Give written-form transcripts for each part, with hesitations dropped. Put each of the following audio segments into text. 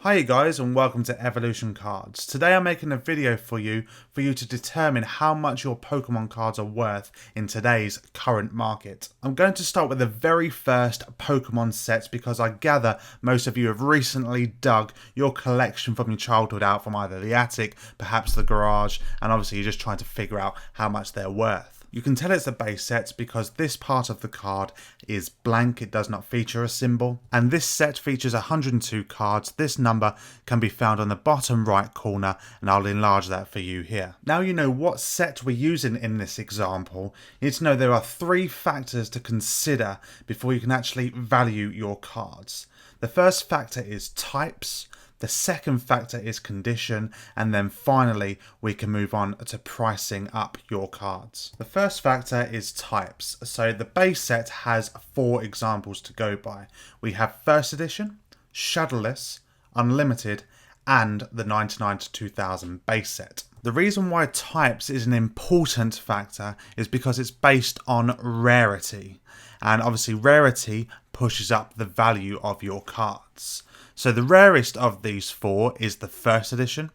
Hi guys and welcome to Evolution Cards. Today I'm making a video for you to determine how much your Pokemon cards are worth in today's current market. I'm going to start with the very first Pokemon sets because I gather most of you have recently dug your collection from your childhood out from either the attic, perhaps the garage, and obviously you're just trying to figure out how much they're worth. You can tell it's a base set because this part of the card is blank, it does not feature a symbol. And this set features 102 cards. This number can be found on the bottom right corner and I'll enlarge that for you here. Now you know what set we're using in this example. You need to know there are 3 factors to consider before you can actually value your cards. The first factor is types. The second factor is condition, and then finally we can move on to pricing up your cards. The first factor is types. So the base set has 4 examples to go by. We have first edition, shadowless, unlimited, and the 99 to 2000 base set. The reason why types is an important factor is because it's based on rarity, and obviously rarity pushes up the value of your cards. So the rarest of these 4 is the first edition.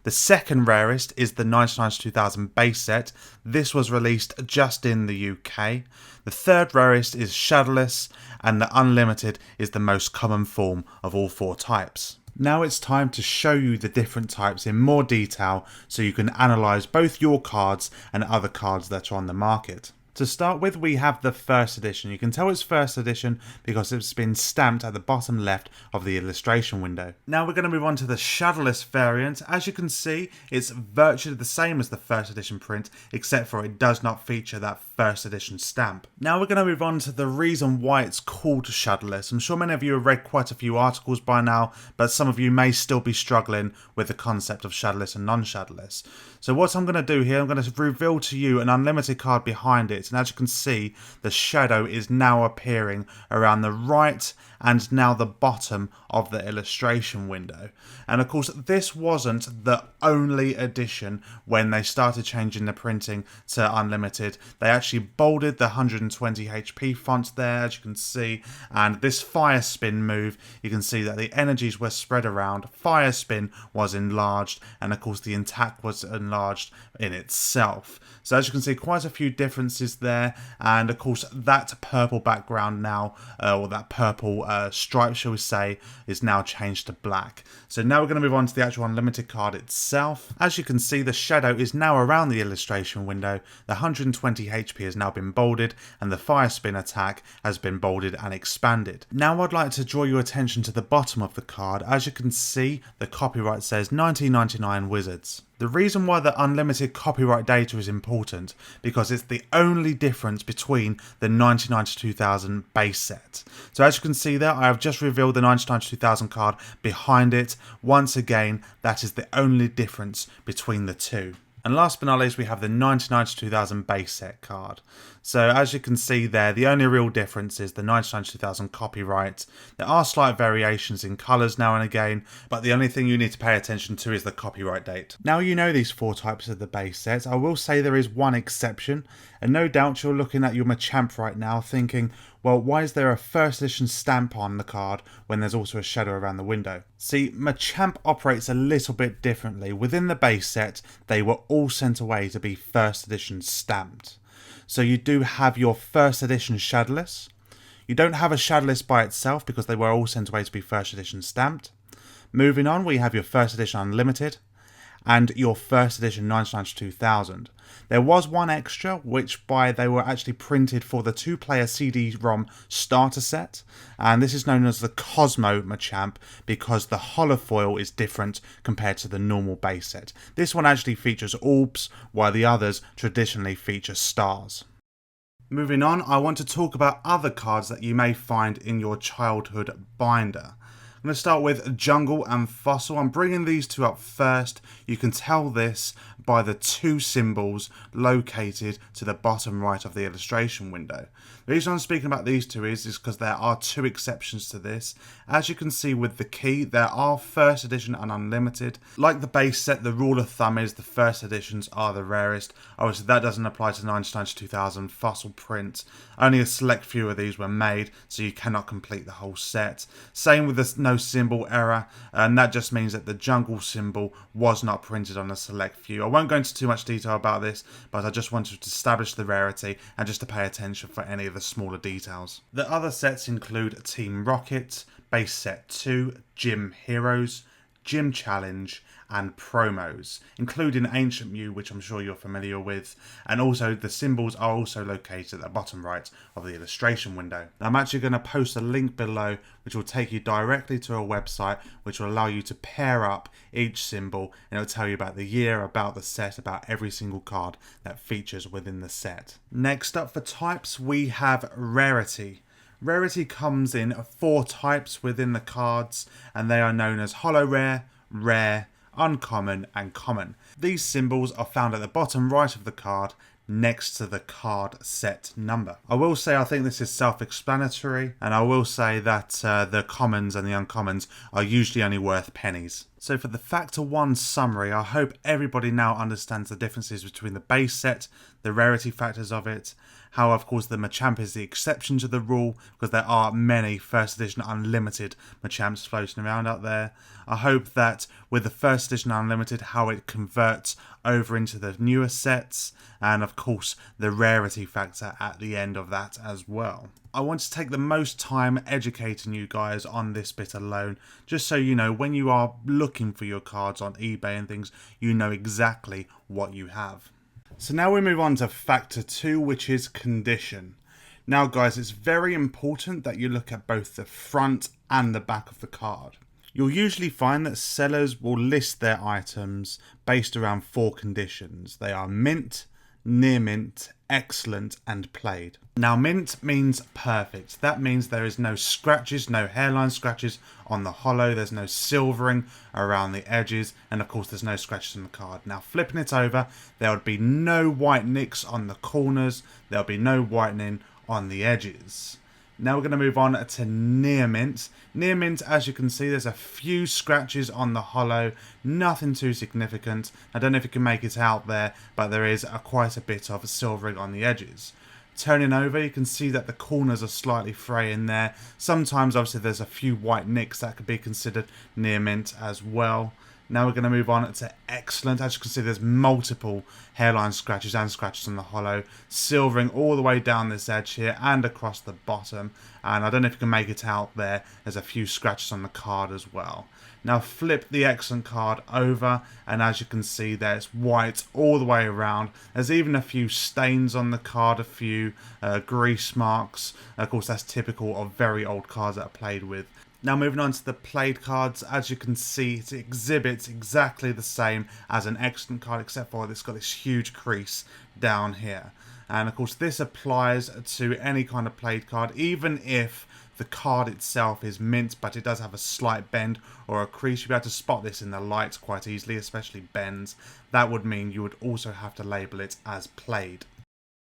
The second rarest is the 99 to 2000 base set. This was released just in the UK. The third rarest is shadowless, and the unlimited is the most common form of all 4 types. Now it's time to show you the different types in more detail so you can analyse both your cards and other cards that are on the market. To start with, we have the first edition. You can tell it's first edition because it's been stamped at the bottom left of the illustration window. Now we're going to move on to the shadowless variant. As you can see, it's virtually the same as the first edition print, except for it does not feature that first edition stamp. Now we're going to move on to the reason why it's called shadowless. I'm sure many of you have read quite a few articles by now, but some of you may still be struggling with the concept of shadowless and non-shadowless. So what I'm going to do here, I'm going to reveal to you an unlimited card behind it. And as you can see, the shadow is now appearing around the right and now the bottom of the illustration window. And of course, this wasn't the only addition when they started changing the printing to unlimited. They actually bolded the 120 HP font there, as you can see. And this fire spin move, you can see that the energies were spread around. Fire spin was enlarged, and of course the attack was enlarged in itself. So as you can see, quite a few differences there, and of course that purple background now, or that purple stripe shall we say, is now changed to black. So now we're going to move on to the actual unlimited card itself. As you can see, the shadow is now around the illustration window, the 120 HP has now been bolded, and the fire spin attack has been bolded and expanded. Now I'd like to draw your attention to the bottom of the card. As you can see, the copyright says 1999 Wizards. The reason why the unlimited copyright data is important because it's the only difference between the 99 to 2000 base set. So as you can see there, I have just revealed the 99 to 2000 card behind it. Once again, that is the only difference between the two. And last but not least, we have the 99 to 2000 base set card. So as you can see there, the only real difference is the 99 to 2000 copyright. There are slight variations in colours now and again, but the only thing you need to pay attention to is the copyright date. Now you know these 4 types of the base set. I will say there is one exception, and no doubt you're looking at your Machamp right now thinking, well, why is there a first edition stamp on the card when there's also a shadow around the window? See, Machamp operates a little bit differently. Within the base set, they were all sent away to be first edition stamped. So you do have your first edition shadowless. You don't have a shadowless by itself because they were all sent away to be first edition stamped. Moving on, we have your first edition unlimited and your first edition 99 to 2000. There was one extra, which they were actually printed for the 2-player CD-ROM starter set, and this is known as the Cosmo Machamp because the holofoil is different compared to the normal base set. This one actually features orbs, while the others traditionally feature stars. Moving on, I want to talk about other cards that you may find in your childhood binder. I'm going to start with Jungle and Fossil. I'm bringing these 2 up first. You can tell this by the 2 symbols located to the bottom right of the illustration window. The reason I'm speaking about these 2 is because there are 2 exceptions to this. As you can see with the key, there are first edition and unlimited. Like the base set, the rule of thumb is the first editions are the rarest. Obviously that doesn't apply to 99 to 2000 Fossil print. Only a select few of these were made, so you cannot complete the whole set. Same with the no symbol error, and that just means that the jungle symbol was not printed on a select few. I won't go into too much detail about this, but I just wanted to establish the rarity and just to pay attention for any of the smaller details. The other sets include Team Rocket, Base Set 2, Gym Heroes, Gym Challenge, and promos, including Ancient Mew, which I'm sure you're familiar with, and also the symbols are also located at the bottom right of the illustration window. Now, I'm actually going to post a link below which will take you directly to a website which will allow you to pair up each symbol, and it'll tell you about the year, about the set, about every single card that features within the set. Next up for types, we have Rarity. Rarity comes in 4 types within the cards, and they are known as Holo Rare, Rare, Uncommon, and Common. These symbols are found at the bottom right of the card, next to the card set number. I will say I think this is self-explanatory, and I will say that the commons and the uncommons are usually only worth pennies. So for the Factor 1 summary, I hope everybody now understands the differences between the base set, the rarity factors of it, how of course the Machamp is the exception to the rule, because there are many first edition unlimited Machamps floating around out there. I hope that with the first edition unlimited, how it converts over into the newer sets, and of course the rarity factor at the end of that as well. I want to take the most time educating you guys on this bit alone, just so you know when you are looking for your cards on eBay and things, you know exactly what you have. So now we move on to Factor 2, which is condition. Now guys, it's very important that you look at both the front and the back of the card. You'll usually find that sellers will list their items based around 4 conditions. They are mint, near mint, excellent, and played. Now mint means perfect. That means there is no scratches, no hairline scratches on the holo, there's no silvering around the edges, and of course there's no scratches on the card. Now flipping it over, there would be no white nicks on the corners, there'll be no whitening on the edges. Now we're going to move on to near mint. Near mint, as you can see, there's a few scratches on the holo, nothing too significant. I don't know if you can make it out there, but there is quite a bit of silvering on the edges. Turning over, you can see that the corners are slightly fraying there. Sometimes, obviously, there's a few white nicks that could be considered near mint as well. Now we're going to move on to excellent. As you can see, there's multiple hairline scratches and scratches on the holo, silvering all the way down this edge here and across the bottom. And I don't know if you can make it out there. There's a few scratches on the card as well. Now flip the excellent card over, and as you can see, there's white all the way around. There's even a few stains on the card, a few grease marks. Of course, that's typical of very old cards that are played with. Now moving on to the played cards, as you can see, it exhibits exactly the same as an excellent card, except for it's got this huge crease down here. And of course this applies to any kind of played card, even if the card itself is mint, but it does have a slight bend or a crease. You'll be able to spot this in the light quite easily, especially bends. That would mean you would also have to label it as played.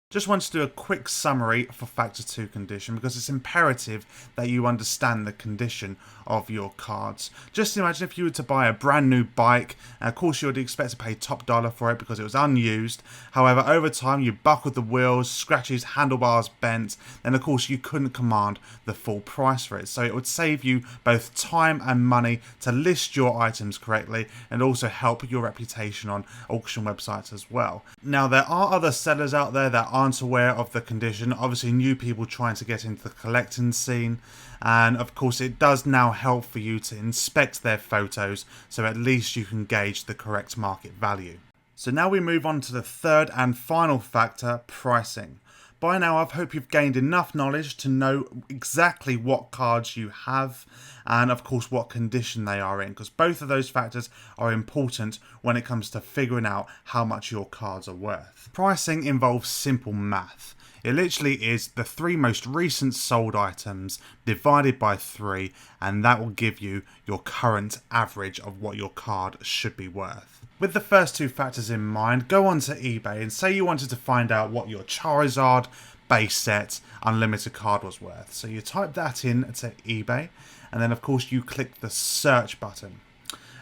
Just want to do a quick summary for Factor 2 condition, because it's imperative that you understand the condition of your cards. Just imagine if you were to buy a brand new bike, and of course you would expect to pay top dollar for it because it was unused. However, over time you buckled the wheels, scratches, handlebars bent, then of course you couldn't command the full price for it. So it would save you both time and money to list your items correctly, and also help your reputation on auction websites as well. Now there are other sellers out there that aren't aware of the condition, obviously new people trying to get into the collecting scene, and of course it does now help for you to inspect their photos, so at least you can gauge the correct market value. So now we move on to the third and final factor, pricing. By now I hope you've gained enough knowledge to know exactly what cards you have, and of course what condition they are in, because both of those factors are important when it comes to figuring out how much your cards are worth. Pricing involves simple math. It literally is the 3 most recent sold items divided by 3, and that will give you your current average of what your card should be worth. With the first 2 factors in mind, go onto eBay and say you wanted to find out what your Charizard base set unlimited card was worth. So you type that in to eBay, and then of course you click the search button.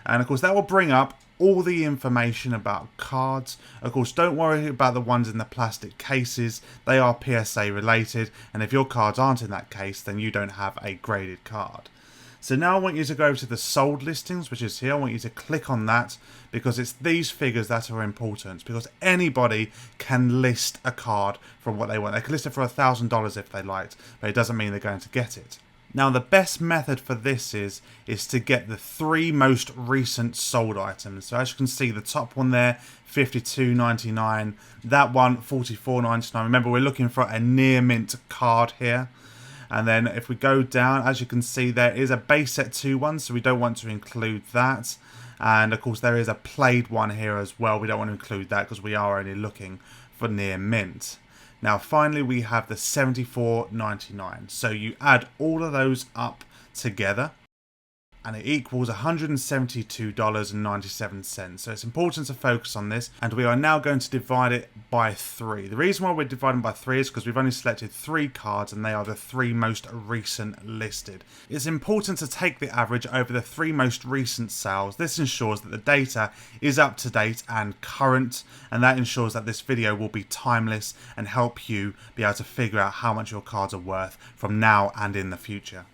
And of course that will bring up all the information about cards. Of course, don't worry about the ones in the plastic cases. They are PSA related, and if your cards aren't in that case, then you don't have a graded card. So now I want you to go to the sold listings, which is here. I want you to click on that because it's these figures that are important, because anybody can list a card from what they want. They can list it for $1,000 if they liked, but it doesn't mean they're going to get it. Now the best method for this is to get the 3 most recent sold items. So as you can see, the top one there, $52.99, that one $44.99. Remember, we're looking for a near mint card here. And then if we go down, as you can see, there is a base set 2 one, so we don't want to include that. And of course there is a played one here as well. We don't want to include that because we are only looking for near mint. Now finally we have the $74.99. So you add all of those up together and it equals $172.97. So it's important to focus on this, and we are now going to divide it by 3. The reason why we're dividing by 3 is because we've only selected 3 cards and they are the 3 most recent listed. It's important to take the average over the 3 most recent sales. This ensures that the data is up to date and current, and that ensures that this video will be timeless and help you be able to figure out how much your cards are worth from now and in the future.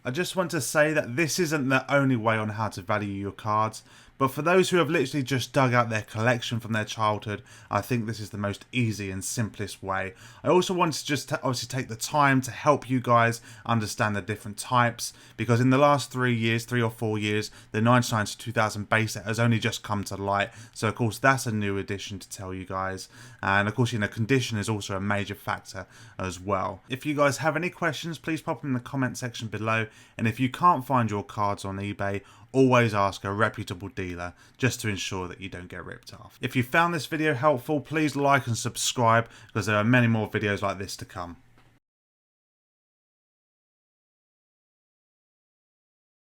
I just want to say that this isn't the only way on how to value your cards, but for those who have literally just dug out their collection from their childhood, I think this is the most easy and simplest way. I also want to just obviously take the time to help you guys understand the different types, because in the last 3 or 4 years, the 99 to 2000 base set has only just come to light. So of course that's a new addition to tell you guys. And of course, you know, condition is also a major factor as well. If you guys have any questions, please pop them in the comment section below. And if you can't find your cards on eBay, always ask a reputable dealer just to ensure that you don't get ripped off. If you found this video helpful, please like and subscribe because there are many more videos like this to come.